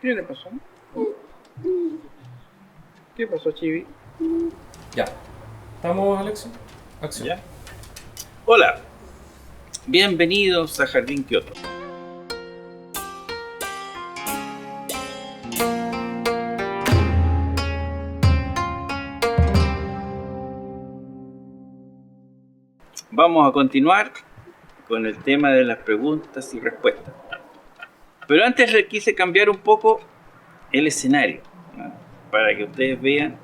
¿Qué le pasó? ¿Qué pasó, Chibi? Ya. ¿Estamos, Alexo? Acción. ¿Ya? Hola, bienvenidos a Jardín Kioto. Vamos a continuar con el tema de las preguntas y respuestas. Pero antes le quise cambiar un poco el escenario, ¿no? Para que ustedes vean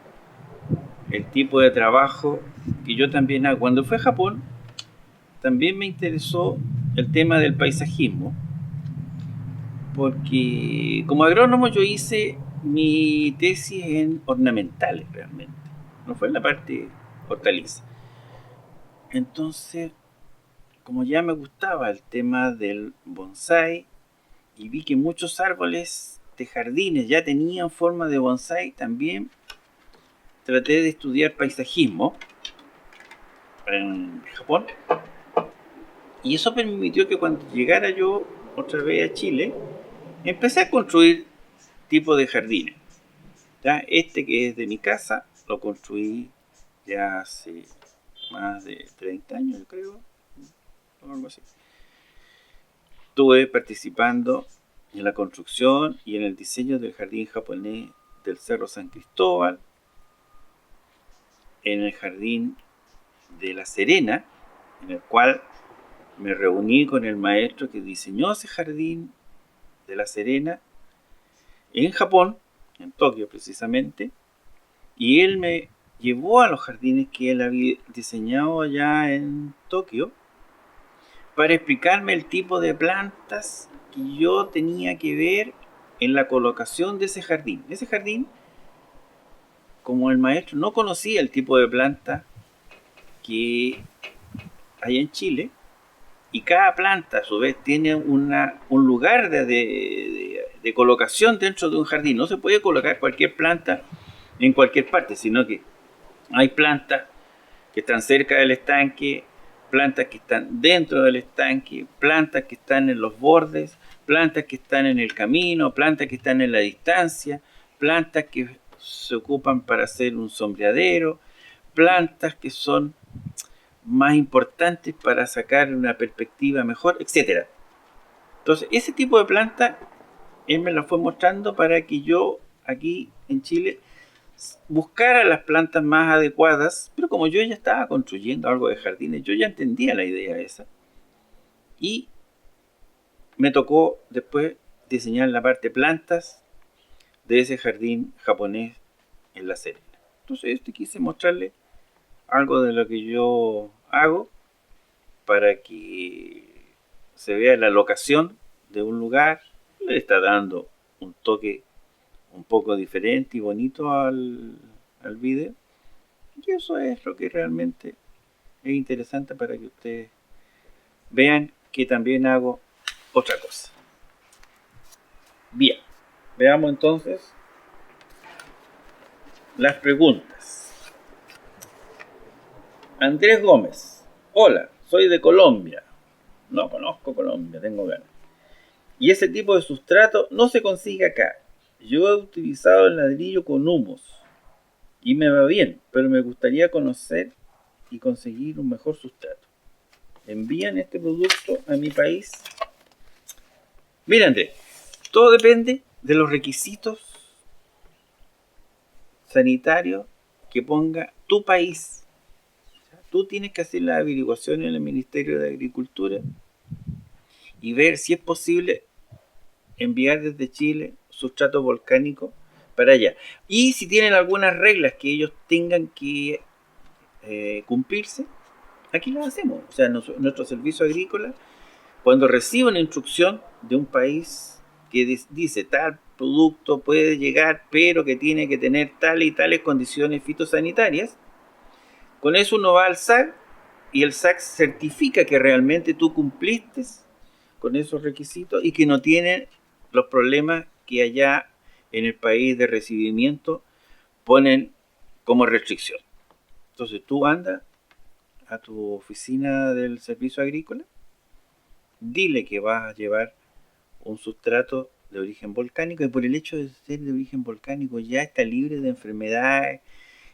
el tipo de trabajo que yo también hago. Cuando fui a Japón, también me interesó el tema del paisajismo, porque como agrónomo yo hice mi tesis en ornamentales realmente, no fue en la parte hortaliza. Entonces, como ya me gustaba el tema del bonsai y vi que muchos árboles de jardines ya tenían forma de bonsai, también traté de estudiar paisajismo en Japón. Y eso permitió que cuando llegara yo otra vez a Chile, empecé a construir tipos de jardines. ¿Ya? Este que es de mi casa, lo construí ya hace más de 30 años, yo creo, o algo así. Estuve participando en la construcción y en el diseño del jardín japonés del Cerro San Cristóbal, en el jardín de La Serena, en el cual me reuní con el maestro que diseñó ese jardín de La Serena en Japón, en Tokio precisamente, y él me llevó a los jardines que él había diseñado allá en Tokio para explicarme el tipo de plantas que yo tenía que ver en la colocación de ese jardín. Ese jardín, como el maestro no conocía el tipo de planta que hay en Chile, y cada planta a su vez tiene un lugar de colocación dentro de un jardín. No se puede colocar cualquier planta en cualquier parte, sino que hay plantas que están cerca del estanque, plantas que están dentro del estanque, plantas que están en los bordes, plantas que están en el camino, plantas que están en la distancia, plantas que se ocupan para hacer un sombreadero, plantas que son más importantes para sacar una perspectiva mejor, etcétera. Entonces, ese tipo de planta él me la fue mostrando para que yo aquí en Chile buscara las plantas más adecuadas, pero como yo ya estaba construyendo algo de jardines, yo ya entendía la idea esa. Y me tocó después diseñar la parte plantas de ese jardín japonés en La Serena. Entonces quise mostrarle algo de lo que yo hago para que se vea la locación de un lugar. Le está dando un toque un poco diferente y bonito al video. Y eso es lo que realmente es interesante para que ustedes vean que también hago otra cosa. Bien, veamos entonces las preguntas. Andrés Gómez. Hola, soy de Colombia. No conozco Colombia, tengo ganas. Y ese tipo de sustrato no se consigue acá. Yo he utilizado el ladrillo con humus y me va bien, pero me gustaría conocer y conseguir un mejor sustrato. ¿Envían este producto a mi país? Mira, Andrés, todo depende de los requisitos sanitarios que ponga tu país. Tú tienes que hacer la averiguación en el Ministerio de Agricultura y ver si es posible enviar desde Chile sustrato volcánico para allá. Y si tienen algunas reglas que ellos tengan que cumplirse, aquí las hacemos. O sea, nuestro servicio agrícola, cuando recibe una instrucción de un país que dice tal producto puede llegar, pero que tiene que tener tales y tales condiciones fitosanitarias, con eso uno va al SAC y el SAC certifica que realmente tú cumpliste con esos requisitos y que no tienen los problemas que allá en el país de recibimiento ponen como restricción. Entonces tú andas a tu oficina del servicio agrícola, dile que vas a llevar un sustrato de origen volcánico, y por el hecho de ser de origen volcánico ya está libre de enfermedades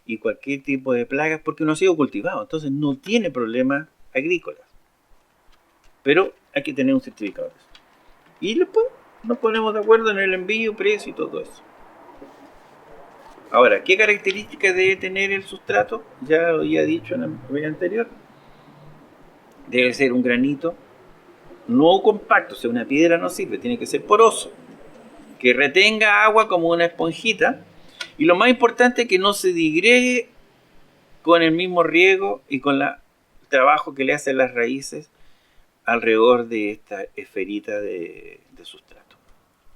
y cualquier tipo de plagas porque no ha sido cultivado, entonces no tiene problemas agrícolas. Pero hay que tener un certificado de eso. Y después nos ponemos de acuerdo en el envío, precio y todo eso. Ahora, ¿qué características debe tener el sustrato? Ya lo había dicho en la vez anterior. Debe ser un granito no compacto, o sea, una piedra no sirve, tiene que ser poroso, que retenga agua como una esponjita, y lo más importante es que no se digregue con el mismo riego y con el trabajo que le hacen las raíces alrededor de esta esferita de sustrato.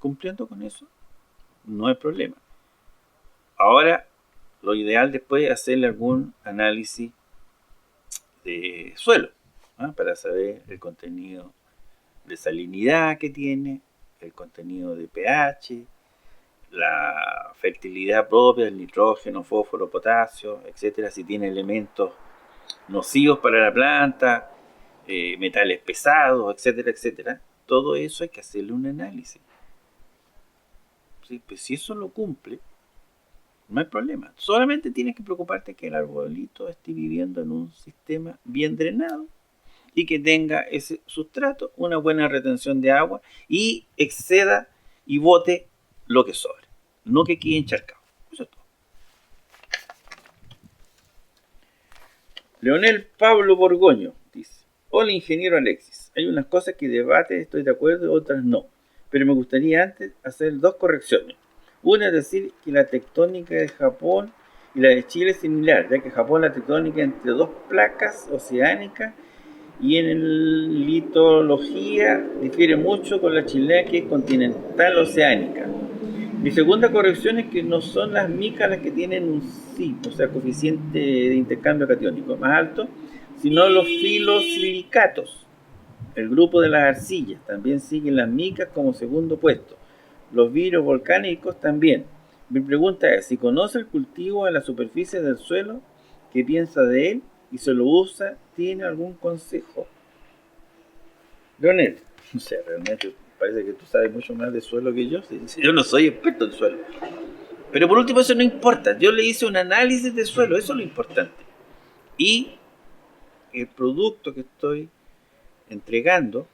Cumpliendo con eso, no hay problema. Ahora, lo ideal después es hacerle algún análisis de suelo, ¿no? Para saber el contenido de salinidad que tiene, el contenido de pH, la fertilidad propia, el nitrógeno, fósforo, potasio, etcétera, si tiene elementos nocivos para la planta, metales pesados, etcétera, etcétera. Todo eso hay que hacerle un análisis. ¿Sí? Pues si eso lo cumple, no hay problema. Solamente tienes que preocuparte que el arbolito esté viviendo en un sistema bien drenado y que tenga ese sustrato, una buena retención de agua y exceda y bote lo que sobre. No que quede encharcado. Eso es todo. Leonel Pablo Borgoño dice: hola ingeniero Alexis, hay unas cosas que debate, estoy de acuerdo, otras no, pero me gustaría antes hacer dos correcciones. Una es decir que la tectónica de Japón y la de Chile es similar, ya que Japón la tectónica entre dos placas oceánicas y en litología difiere mucho con la chilena, que es continental oceánica. Mi segunda corrección es que no son las micas las que tienen un sí, o sea, coeficiente de intercambio catiónico más alto, sino los filosilicatos. El grupo de las arcillas también siguen las micas como segundo puesto. Los vidrios volcánicos también. Mi pregunta es, si conoce el cultivo en la superficie del suelo, ¿qué piensa de él? Y se lo usa, ¿tiene algún consejo? Leonel, o sea, realmente parece que tú sabes mucho más de suelo que yo. Yo no soy experto en suelo. Pero por último, eso no importa. Yo le hice un análisis de suelo, eso es lo importante. Y el producto que estoy entregando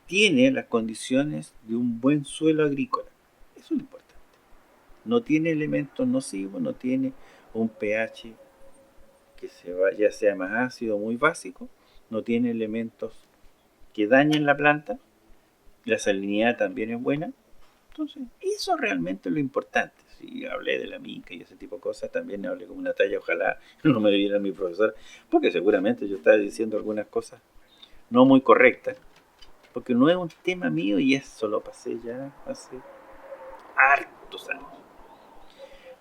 tiene las condiciones de un buen suelo agrícola. Eso es lo importante. No tiene elementos nocivos, no tiene un pH que ya sea más ácido o muy básico, no tiene elementos que dañen la planta, la salinidad también es buena. Entonces, eso realmente es lo importante. Si hablé de la mica y ese tipo de cosas, también hablé como una talla, ojalá no me viera mi profesor, porque seguramente yo estaba diciendo algunas cosas no muy correctas, porque no es un tema mío y eso lo pasé ya hace hartos años.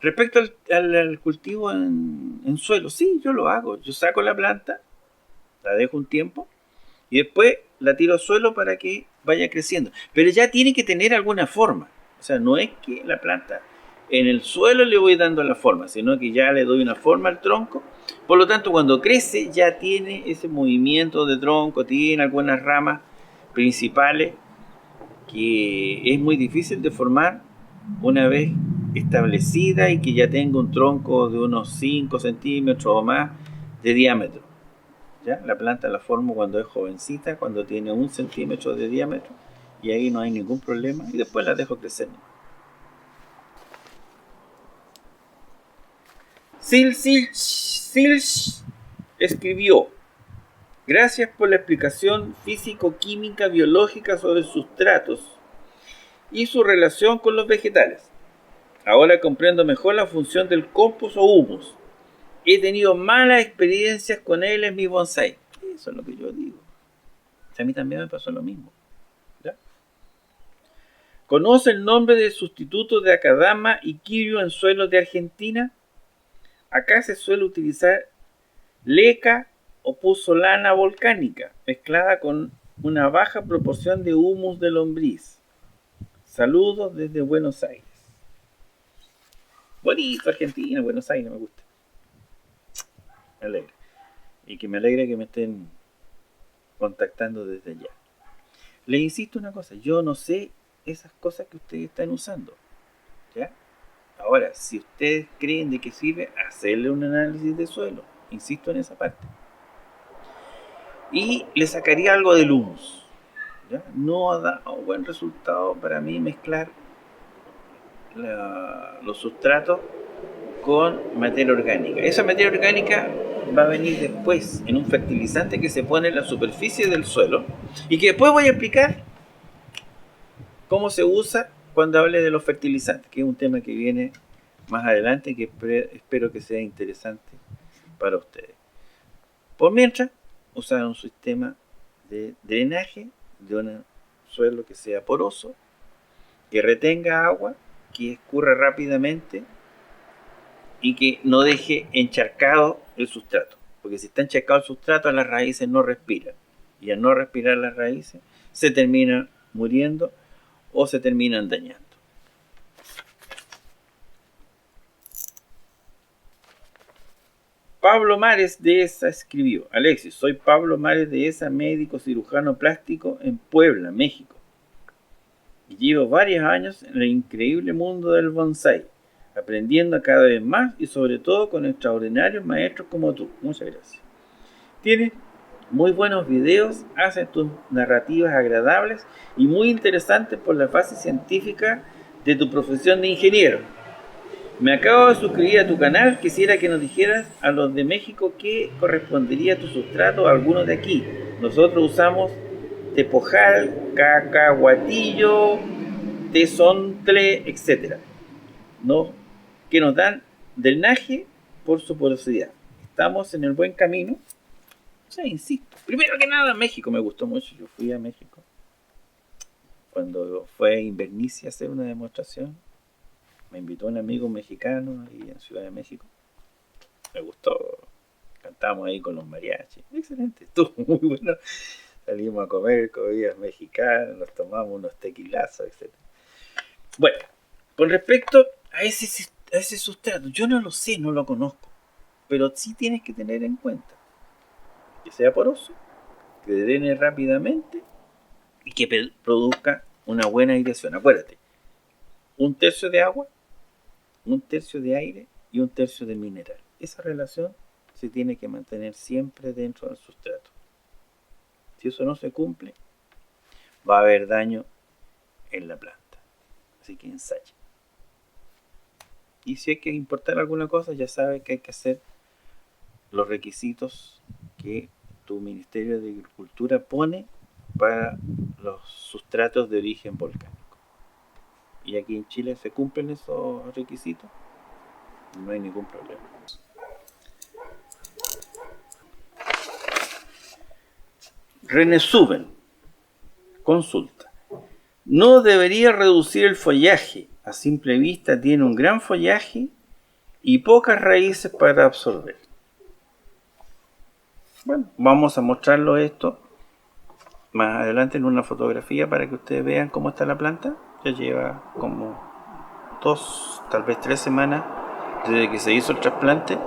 Respecto al cultivo en suelo, sí, yo lo hago. Yo saco la planta, la dejo un tiempo y después la tiro al suelo para que vaya creciendo. Pero ya tiene que tener alguna forma. O sea, no es que la planta en el suelo le voy dando la forma, sino que ya le doy una forma al tronco. Por lo tanto, cuando crece ya tiene ese movimiento de tronco, tiene algunas ramas principales que es muy difícil de formar una vez establecida y que ya tenga un tronco de unos 5 centímetros o más de diámetro. ¿Ya? La planta la formo cuando es jovencita, cuando tiene 1 centímetro de diámetro, y ahí no hay ningún problema, y después la dejo crecer. Silch escribió: gracias por la explicación físico-química biológica sobre sustratos y su relación con los vegetales. Ahora comprendo mejor la función del compost o humus. He tenido malas experiencias con él en mi bonsai. Eso es lo que yo digo. A mí también me pasó lo mismo. ¿Ya? ¿Conoce el nombre del sustituto de Akadama y Kiryu en suelos de Argentina? Acá se suele utilizar leca o puzzolana volcánica, mezclada con una baja proporción de humus de lombriz. Saludos desde Buenos Aires. Bonito Argentina, Buenos Aires, me gusta. Me alegra. Y que me alegra que me estén contactando desde allá. Le insisto una cosa, yo no sé esas cosas que ustedes están usando. ¿Ya? Ahora, si ustedes creen de que sirve, hacerle un análisis de suelo. Insisto en esa parte. Y le sacaría algo del humus. ¿Ya? No ha dado buen resultado para mí mezclar los sustratos con materia orgánica. Esa materia orgánica va a venir después en un fertilizante que se pone en la superficie del suelo y que después voy a explicar cómo se usa cuando hable de los fertilizantes, que es un tema que viene más adelante y que espero que sea interesante para ustedes. Por mientras, usar un sistema de drenaje de un suelo que sea poroso, que retenga agua, que escurra rápidamente y que no deje encharcado el sustrato. Porque si está encharcado el sustrato, las raíces no respiran. Y al no respirar las raíces, se terminan muriendo o se terminan dañando. Pablo Mares de ESA escribió: Alexis, soy Pablo Mares de ESA, médico cirujano plástico en Puebla, México. Y llevo varios años en el increíble mundo del bonsái, aprendiendo cada vez más y sobre todo con extraordinarios maestros como tú. Muchas gracias. Tienes muy buenos videos, haces tus narrativas agradables y muy interesantes por la base científica de tu profesión de ingeniero. Me acabo de suscribir a tu canal, quisiera que nos dijeras a los de México qué correspondería a tu sustrato a algunos de aquí. Nosotros usamos tepojal, cacahuatillo, tezontle, etc. ¿No? Que nos dan drenaje por su porosidad. Estamos en el buen camino. O sea, insisto. Primero que nada, México me gustó mucho. Yo fui a México cuando fue a Invernicia a hacer una demostración. Me invitó un amigo mexicano ahí en Ciudad de México. Me gustó. Cantamos ahí con los mariachis. Excelente, estuvo muy bueno. Salimos a comer comidas mexicanas, nos tomamos unos tequilazos, etc. Bueno, con respecto a ese sustrato, yo no lo sé, no lo conozco. Pero sí tienes que tener en cuenta que sea poroso, que drene rápidamente y que produzca una buena aireación. Acuérdate, 1/3 de agua, 1/3 de aire y 1/3 de mineral. Esa relación se tiene que mantener siempre dentro del sustrato. Si eso no se cumple, va a haber daño en la planta. Así que ensaya. Y si hay que importar alguna cosa, ya sabes que hay que hacer los requisitos que tu Ministerio de Agricultura pone para los sustratos de origen volcánico. Y aquí en Chile se cumplen esos requisitos, no hay ningún problema. René Suben consulta: ¿no debería reducir el follaje? A simple vista tiene un gran follaje y pocas raíces para absorber. Bueno, vamos a mostrarlo esto más adelante en una fotografía para que ustedes vean cómo está la planta. Ya lleva como 2, tal vez 3 semanas desde que se hizo el trasplante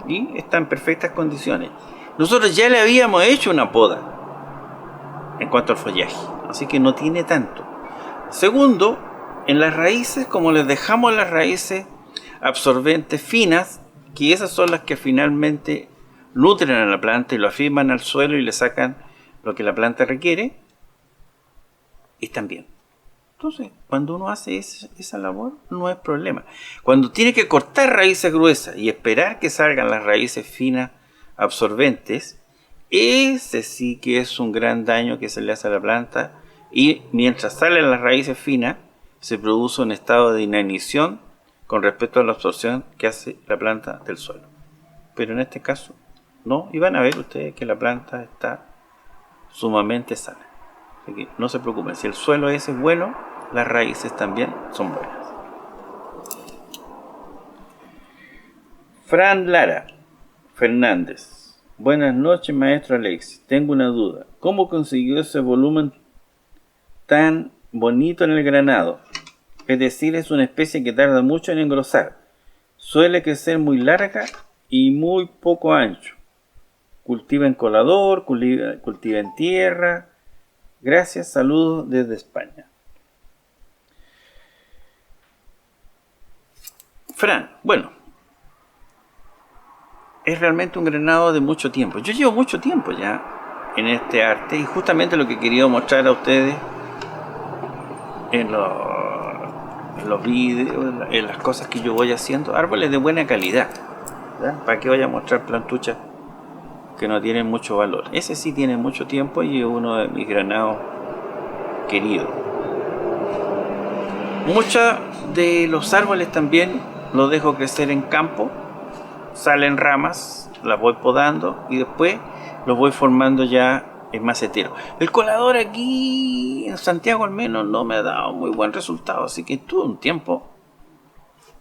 y está en perfectas condiciones. Nosotros ya le habíamos hecho una poda en cuanto al follaje, así que no tiene tanto. Segundo, en las raíces, como les dejamos las raíces absorbentes finas, que esas son las que finalmente nutren a la planta y lo afirman al suelo y le sacan lo que la planta requiere, están bien. Entonces, cuando uno hace esa labor, no es problema. Cuando tiene que cortar raíces gruesas y esperar que salgan las raíces finas absorbentes, ese sí que es un gran daño que se le hace a la planta, y mientras salen las raíces finas, se produce un estado de inanición con respecto a la absorción que hace la planta del suelo. Pero en este caso, no, y van a ver ustedes que la planta está sumamente sana. Así que no se preocupen, si el suelo ese es bueno, las raíces también son buenas. Fran Lara Fernández: buenas noches, maestro Alexis. Tengo una duda. ¿Cómo consiguió ese volumen tan bonito en el granado? Es decir, es una especie que tarda mucho en engrosar. Suele crecer muy larga y muy poco ancho. Cultiva en colador, cultiva en tierra. Gracias, saludos desde España. Fran, bueno, es realmente un granado de mucho tiempo. Yo llevo mucho tiempo ya en este arte y justamente lo que he querido mostrar a ustedes en los vídeos, en las cosas que yo voy haciendo, árboles de buena calidad, ¿ya? ¿Para qué voy a mostrar plantuchas que no tienen mucho valor? Ese sí tiene mucho tiempo y es uno de mis granados queridos. Muchos de los árboles también los dejo crecer en campo, salen ramas, las voy podando y después los voy formando ya en macetero. El colador aquí en Santiago al menos no me ha dado muy buen resultado, así que estuve un tiempo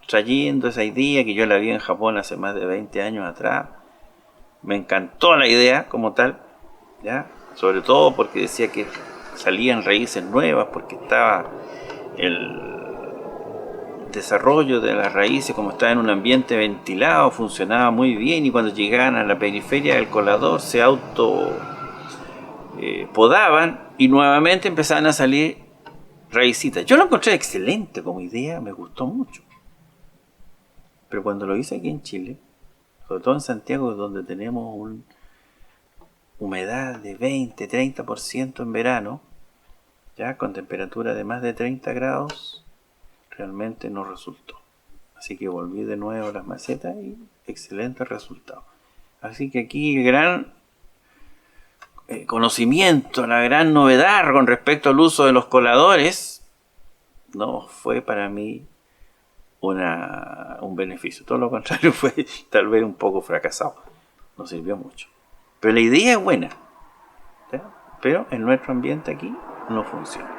trayendo esa idea que yo la vi en Japón hace más de 20 años atrás. Me encantó la idea como tal, ¿ya? Sobre todo porque decía que salían raíces nuevas, porque estaba el desarrollo de las raíces, como estaba en un ambiente ventilado, funcionaba muy bien, y cuando llegaban a la periferia del colador se auto podaban y nuevamente empezaban a salir raícitas. Yo lo encontré excelente como idea, me gustó mucho, pero cuando lo hice aquí en Chile, sobre todo en Santiago, donde tenemos una humedad de 20-30% en verano, ya con temperatura de más de 30 grados, realmente no resultó. Así que volví de nuevo a las macetas y excelente resultado. Así que aquí el gran conocimiento, la gran novedad con respecto al uso de los coladores no fue para mí un beneficio. Todo lo contrario, fue tal vez un poco fracasado. No sirvió mucho. Pero la idea es buena, ¿ya? Pero en nuestro ambiente aquí no funciona.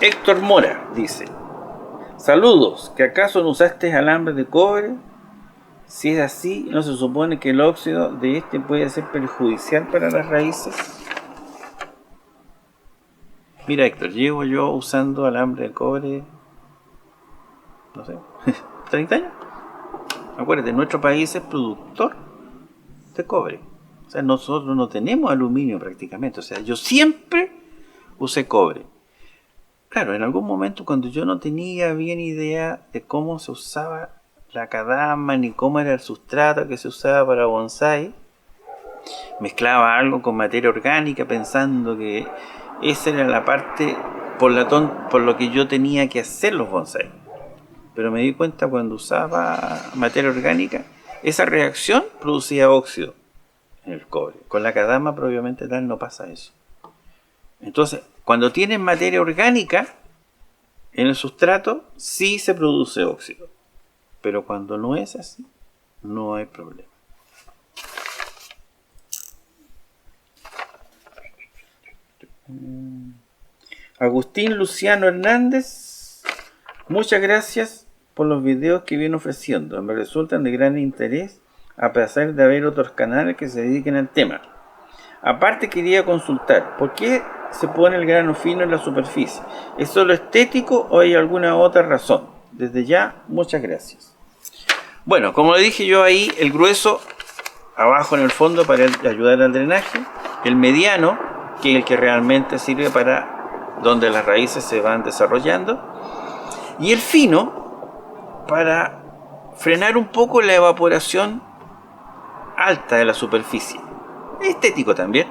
Héctor Mora dice: saludos, ¿que acaso no usaste alambre de cobre? Si es así, ¿no se supone que el óxido de este puede ser perjudicial para las raíces? Mira, Héctor, llevo yo usando alambre de cobre, no sé, 30 años. Acuérdate, nuestro país es productor de cobre. O sea, nosotros no tenemos aluminio prácticamente. O sea, yo siempre usé cobre. Claro, en algún momento cuando yo no tenía bien idea de cómo se usaba la cadama ni cómo era el sustrato que se usaba para bonsai, mezclaba algo con materia orgánica pensando que esa era la parte por lo que yo tenía que hacer los bonsai. Pero me di cuenta cuando usaba materia orgánica, esa reacción producía óxido en el cobre. Con la cadama propiamente tal no pasa eso. Entonces, cuando tienes materia orgánica en el sustrato, sí se produce óxido. Pero cuando no es así, no hay problema. Agustín Luciano Hernández, muchas gracias por los videos que vienen ofreciendo. Me resultan de gran interés, a pesar de haber otros canales que se dediquen al tema. Aparte quería consultar, ¿por qué se pone el grano fino en la superficie? ¿Es solo estético o hay alguna otra razón? Desde ya, muchas gracias. Bueno, como le dije yo ahí, el grueso abajo en el fondo para ayudar al drenaje, el mediano, que es el que realmente sirve para donde las raíces se van desarrollando, y el fino para frenar un poco la evaporación alta de la superficie. Estético también,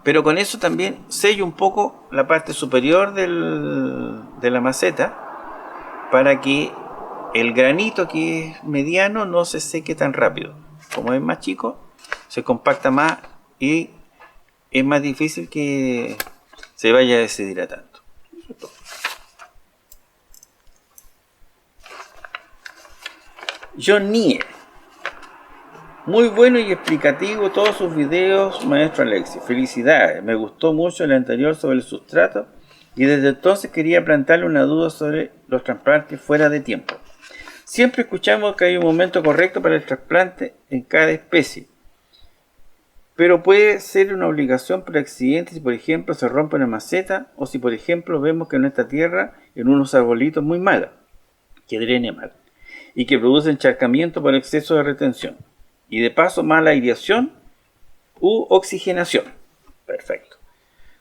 pero con eso también sello un poco la parte superior de la maceta para que el granito, que es mediano, no se seque tan rápido. Como es más chico, se compacta más y es más difícil que se vaya deshidratando. Eso es todo. John Nier: muy bueno y explicativo todos sus videos, maestro Alexis. Felicidades, me gustó mucho el anterior sobre el sustrato y desde entonces quería plantearle una duda sobre los trasplantes fuera de tiempo. Siempre escuchamos que hay un momento correcto para el trasplante en cada especie, pero puede ser una obligación por accidente si por ejemplo se rompe una maceta o si por ejemplo vemos que en esta tierra en unos arbolitos muy mala, que drene mal y que produce encharcamiento por exceso de retención. Y de paso mala aireación u oxigenación. Perfecto.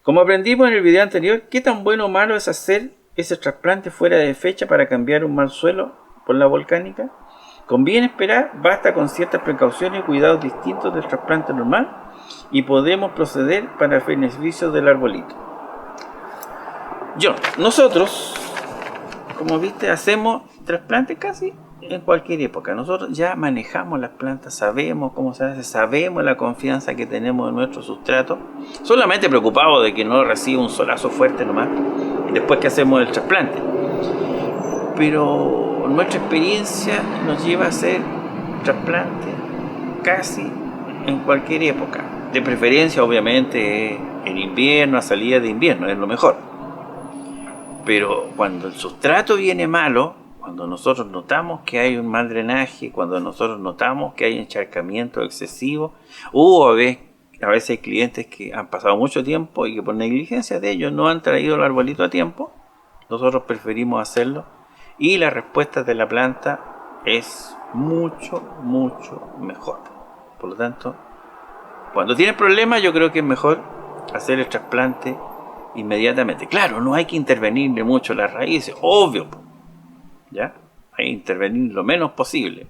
Como aprendimos en el video anterior, ¿qué tan bueno o malo es hacer ese trasplante fuera de fecha para cambiar un mal suelo por la volcánica? ¿Conviene esperar? Basta con ciertas precauciones y cuidados distintos del trasplante normal y podemos proceder para el beneficio del arbolito. Nosotros, como viste, hacemos trasplantes casi en cualquier época. Nosotros ya manejamos las plantas, sabemos cómo se hace, sabemos la confianza que tenemos en nuestro sustrato, solamente preocupados de que no reciba un solazo fuerte nomás después que hacemos el trasplante. Pero nuestra experiencia nos lleva a hacer trasplante casi en cualquier época. De preferencia, obviamente, en invierno, a salida de invierno, es lo mejor. Pero cuando el sustrato viene malo, cuando nosotros notamos que hay un mal drenaje, cuando nosotros notamos que hay encharcamiento excesivo, a veces hay clientes que han pasado mucho tiempo y que por negligencia de ellos no han traído el arbolito a tiempo, nosotros preferimos hacerlo y la respuesta de la planta es mucho, mucho mejor. Por lo tanto, cuando tienes problemas, yo creo que es mejor hacer el trasplante inmediatamente. Claro, no hay que intervenirle mucho las raíces, obvio, ¿ya? Hay que intervenir lo menos posible.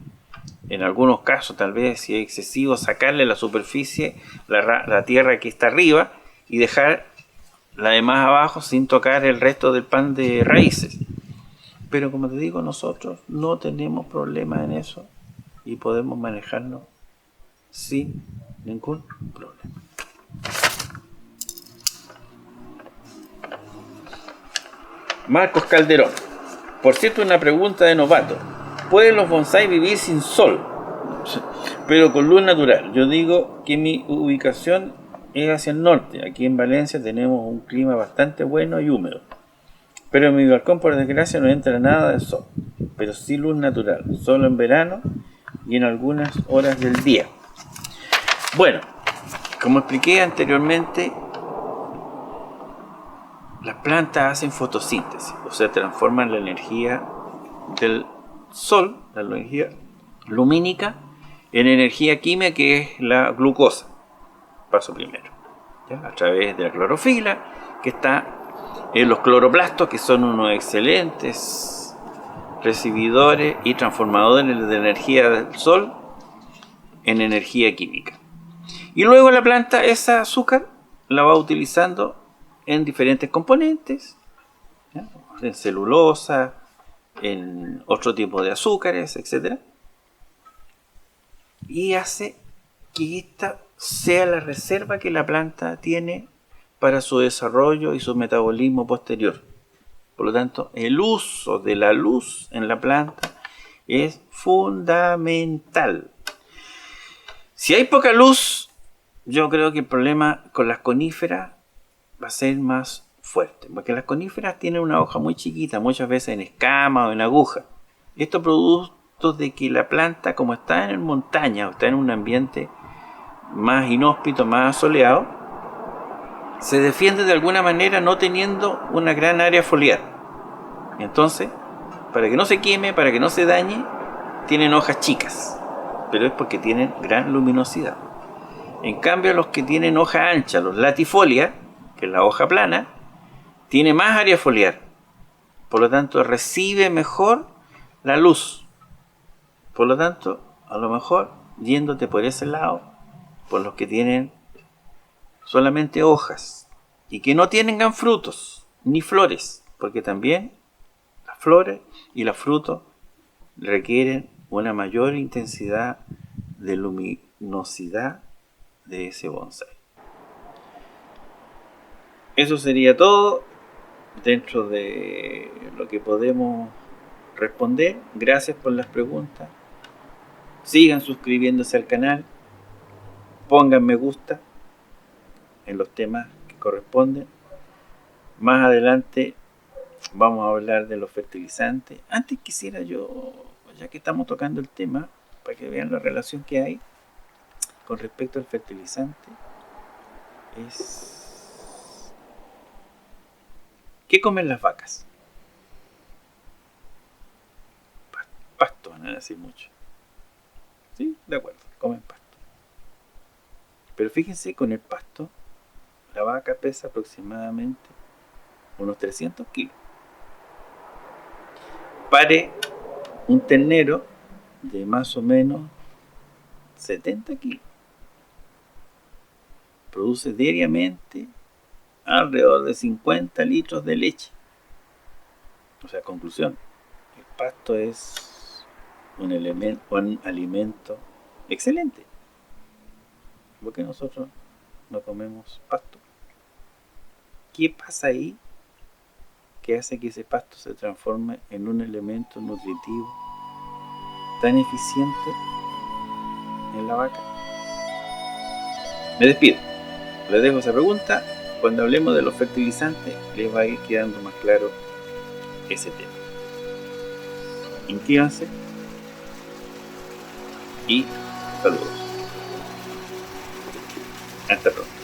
En algunos casos, tal vez, si es excesivo, sacarle la superficie, la tierra que está arriba y dejar la de más abajo sin tocar el resto del pan de raíces. Pero como te digo, nosotros no tenemos problemas en eso y podemos manejarlo sin ningún problema. Marcos Calderón. Por cierto, una pregunta de novato. ¿Pueden los bonsái vivir sin sol, pero con luz natural? Yo digo que mi ubicación es hacia el norte. Aquí en Valencia tenemos un clima bastante bueno y húmedo. Pero en mi balcón, por desgracia, no entra nada de sol. Pero sí luz natural, solo en verano y en algunas horas del día. Bueno, como expliqué anteriormente, las plantas hacen fotosíntesis, o sea, transforman la energía del sol, la energía lumínica, en energía química que es la glucosa. Paso primero, ¿ya? A través de la clorofila, que está en los cloroplastos, que son unos excelentes recibidores y transformadores de energía del sol en energía química. Y luego la planta esa azúcar la va utilizando en diferentes componentes, ¿ya? En celulosa, en otro tipo de azúcares, etc. Y hace que esta sea la reserva que la planta tiene para su desarrollo y su metabolismo posterior. Por lo tanto, el uso de la luz en la planta es fundamental. Si hay poca luz, yo creo que el problema con las coníferas va a ser más fuerte, porque las coníferas tienen una hoja muy chiquita, muchas veces en escama o en aguja. Esto producto de que la planta, como está en montaña o está en un ambiente más inhóspito, más soleado, se defiende de alguna manera no teniendo una gran área foliar. Entonces, para que no se queme, para que no se dañe, tienen hojas chicas, pero es porque tienen gran luminosidad. En cambio, los que tienen hoja ancha, los latifolia, que es la hoja plana, tiene más área foliar. Por lo tanto, recibe mejor la luz. Por lo tanto, a lo mejor, yéndote por ese lado, por los que tienen solamente hojas y que no tengan frutos ni flores, porque también las flores y los frutos requieren una mayor intensidad de luminosidad de ese bonsái. Eso sería todo dentro de lo que podemos responder. Gracias por las preguntas. Sigan suscribiéndose al canal. Pongan me gusta en los temas que corresponden. Más adelante vamos a hablar de los fertilizantes. Antes quisiera yo, ya que estamos tocando el tema, para que vean la relación que hay con respecto al fertilizante, es ¿qué comen las vacas? Pasto, van a decir mucho. Sí, de acuerdo, comen pasto. Pero fíjense, con el pasto, La vaca pesa aproximadamente unos 300 kilos. Pare un ternero de más o menos 70 kilos. Produce diariamente alrededor de 50 litros de leche. O sea, conclusión, el pasto es un alimento excelente. ¿Por qué nosotros no comemos pasto? ¿Qué pasa ahí que hace que ese pasto se transforme en un elemento nutritivo tan eficiente en la vaca? Me despido. Les dejo esa pregunta. Cuando hablemos de los fertilizantes, les va a ir quedando más claro ese tema. Inscríbanse y saludos. Hasta pronto.